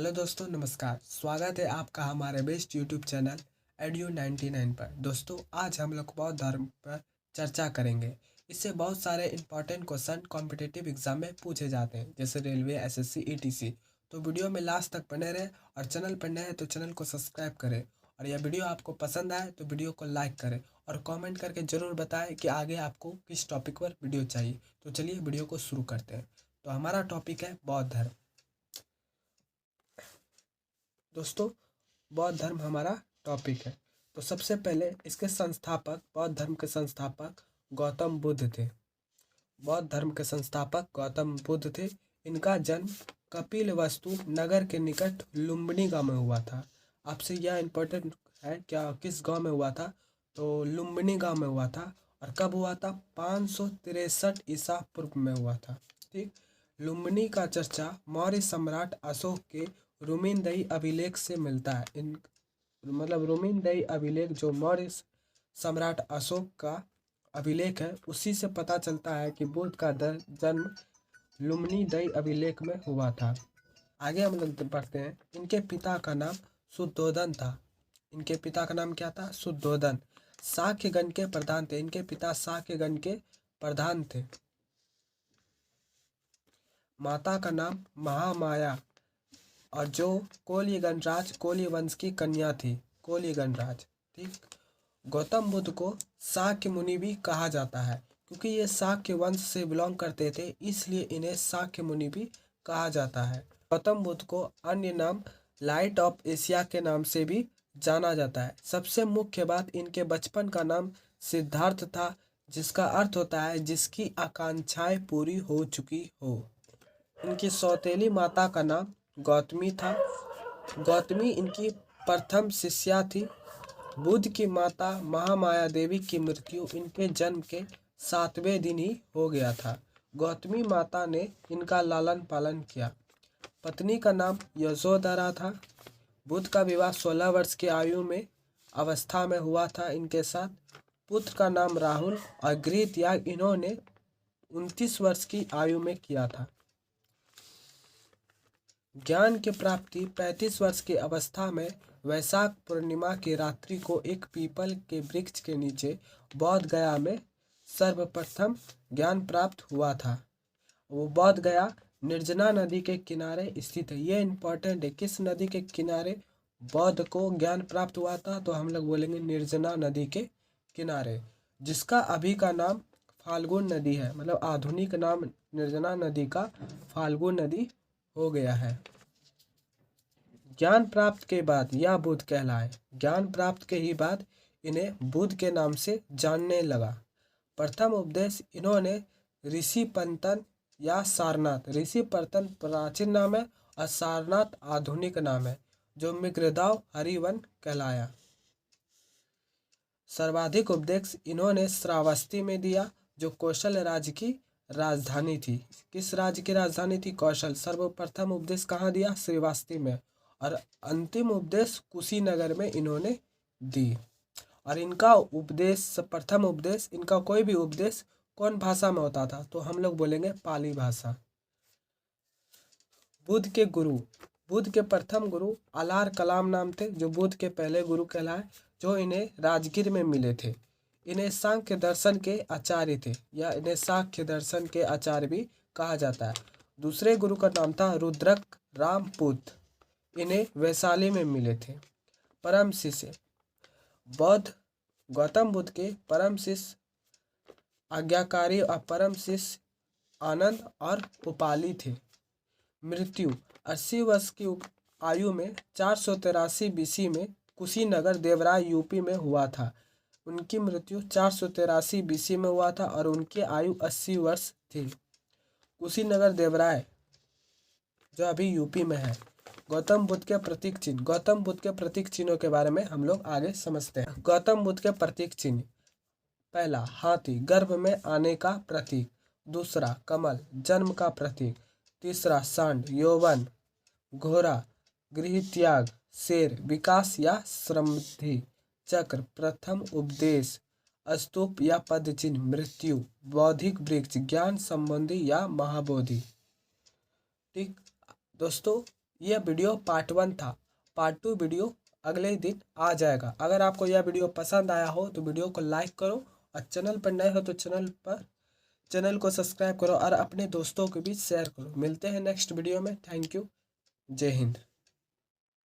Hello दोस्तों, नमस्कार। स्वागत है आपका हमारे बेस्ट यूट्यूब चैनल एडू 99 पर। दोस्तों, आज हम लोग बौद्ध धर्म पर चर्चा करेंगे। इससे बहुत सारे इंपॉर्टेंट क्वेश्चन कॉम्पिटिटिव एग्जाम में पूछे जाते हैं, जैसे रेलवे, एसएससी, ईटीसी। तो वीडियो में लास्ट तक बने रहे और चैनल पर नए हैं तो चैनल को सब्सक्राइब करें। और यह वीडियो आपको पसंद आए तो वीडियो को लाइक करें और कॉमेंट करके ज़रूर बताएं कि आगे आपको किस टॉपिक पर वीडियो चाहिए। तो चलिए वीडियो को शुरू करते हैं। तो हमारा टॉपिक है बौद्ध धर्म। दोस्तों, बौद्ध धर्म हमारा टॉपिक है। तो सबसे पहले इसके संस्थापक, बौद्ध धर्म के संस्थापक गौतम बुद्ध थे। बौद्ध धर्म के संस्थापक गौतम बुद्ध थे। इनका जन्म कपिलवस्तु नगर के निकट लुम्बिनी गांव में हुआ था। आपसे यह इम्पोर्टेंट है, क्या किस गांव में हुआ था? तो लुम्बिनी गांव में हुआ था। और कब हुआ था? 563 ईसा पूर्व में हुआ था। ठीक। लुम्बिनी का चर्चा मौर्य सम्राट अशोक के रुमिनदई अभिलेख से मिलता है। रुमिनदई अभिलेख जो मौर्य सम्राट अशोक का अभिलेख है, उसी से पता चलता है कि बुद्ध का जन्म लुम्बिनी अभिलेख में हुआ था। आगे हम लोग पढ़ते हैं। इनके पिता का नाम शुद्धोदन था। इनके पिता का नाम क्या था? शुद्धोदन। शाक्यगण के प्रधान थे। इनके पिता शाक्यगण के प्रधान थे। माता का नाम महामाया, और जो कोल्य गणराज, कोल्य वंश की कन्या थी, कोल्य गणराज। ठीक। गौतम बुद्ध को शाक्य मुनि भी कहा जाता है, क्योंकि ये शाक्य वंश से बिलोंग करते थे, इसलिए इन्हें शाक्य मुनि भी कहा जाता है। गौतम बुद्ध को अन्य नाम लाइट ऑफ एशिया के नाम से भी जाना जाता है। सबसे मुख्य बात, इनके बचपन का नाम सिद्धार्थ था, जिसका अर्थ होता है जिसकी आकांक्षाएं पूरी हो चुकी हो। इनकी सौतेली माता का नाम गौतमी था। गौतमी इनकी प्रथम शिष्या थी। बुद्ध की माता महामाया देवी की मृत्यु इनके जन्म के 7वें दिन ही हो गया था। गौतमी माता ने इनका लालन पालन किया। पत्नी का नाम यशोधरा था। बुद्ध का विवाह 16 वर्ष की आयु में अवस्था में हुआ था इनके साथ। पुत्र का नाम राहुल और गृह त्याग इन्होंने 29 वर्ष की आयु में किया था। ज्ञान की प्राप्ति 35 वर्ष की अवस्था में वैशाख पूर्णिमा की रात्रि को एक पीपल के वृक्ष के नीचे बौद्ध गया में सर्वप्रथम ज्ञान प्राप्त हुआ था। वो बौद्ध गया निर्जना नदी के किनारे स्थित है। ये इम्पोर्टेंट है, किस नदी के किनारे बौद्ध को ज्ञान प्राप्त हुआ था? तो हम लोग बोलेंगे निर्जना नदी के किनारे, जिसका अभी का नाम फाल्गुन नदी है। मतलब आधुनिक नाम निर्जना नदी का फाल्गुन नदी हो गया है। ज्ञान प्राप्त के बाद यह बुद्ध कहलाए। ज्ञान प्राप्त के ही बाद इन्हें बुद्ध के नाम से जानने लगा। प्रथम उपदेश इन्होंने ऋषि पंतन या सारनाथ, ऋषि पंतन प्राचीन नाम है और सारनाथ आधुनिक नाम है, जो मृगदाव हरिवन कहलाया। सर्वाधिक उपदेश इन्होंने श्रावस्ती में दिया, जो कौशल राज्य की राजधानी थी। किस राज्य की राजधानी थी? कौशल। सर्वप्रथम उपदेश कहाँ दिया? श्रावस्ती में। और अंतिम उपदेश कुशीनगर में इन्होंने दी। और इनका उपदेश, प्रथम उपदेश, इनका कोई भी उपदेश कौन भाषा में होता था? तो हम लोग बोलेंगे पाली भाषा। बुद्ध के गुरु, बुद्ध के प्रथम गुरु अलार कलाम नाम थे, जो बुद्ध के पहले गुरु कहलाए, जो इन्हें राजगीर में मिले थे। इन्हें सांख्य दर्शन के आचार्य थे, या इन्हें सांख्य दर्शन के आचार्य भी कहा जाता है। दूसरे गुरु का नाम था रुद्रक रामपुत। इन्हें वैशाली में मिले थे। परम शिष्य बौद्ध, गौतम बुद्ध के परम शिष्य आज्ञाकारी और परम शिष्य आनंद और उपाली थे। मृत्यु 80 वर्ष की आयु में 483 बीसी में कुशीनगर देवराय यूपी में हुआ था। उनकी मृत्यु 483 बीसी में हुआ था और उनकी आयु 80 वर्ष थी। कुशीनगर देवराय जो अभी यूपी में है। गौतम बुद्ध के प्रतीक चिन्ह, गौतम बुद्ध के प्रतीक चिन्हों के बारे में हम लोग आगे समझते हैं। गौतम बुद्ध के प्रतीक चिन्ह: पहला हाथी, गर्भ में आने का प्रतीक। दूसरा कमल, जन्म का प्रतीक। तीसरा सांड, यौवन। घोड़ा, गृह त्याग। शेर, विकास या समृद्धि। चक्र, प्रथम उपदेश। स्तूप या पद चिन्ह, मृत्यु। बौद्धिक वृक्ष, ज्ञान संबंधी या महाबोधि। ठीक दोस्तों, यह वीडियो पार्ट 1 था। पार्ट 2 वीडियो अगले दिन आ जाएगा। अगर आपको यह वीडियो पसंद आया हो तो वीडियो को लाइक करो और चैनल पर नए हो तो चैनल को सब्सक्राइब करो और अपने दोस्तों के बीच शेयर करो। मिलते हैं नेक्स्ट वीडियो में। Thank you. जय हिंद।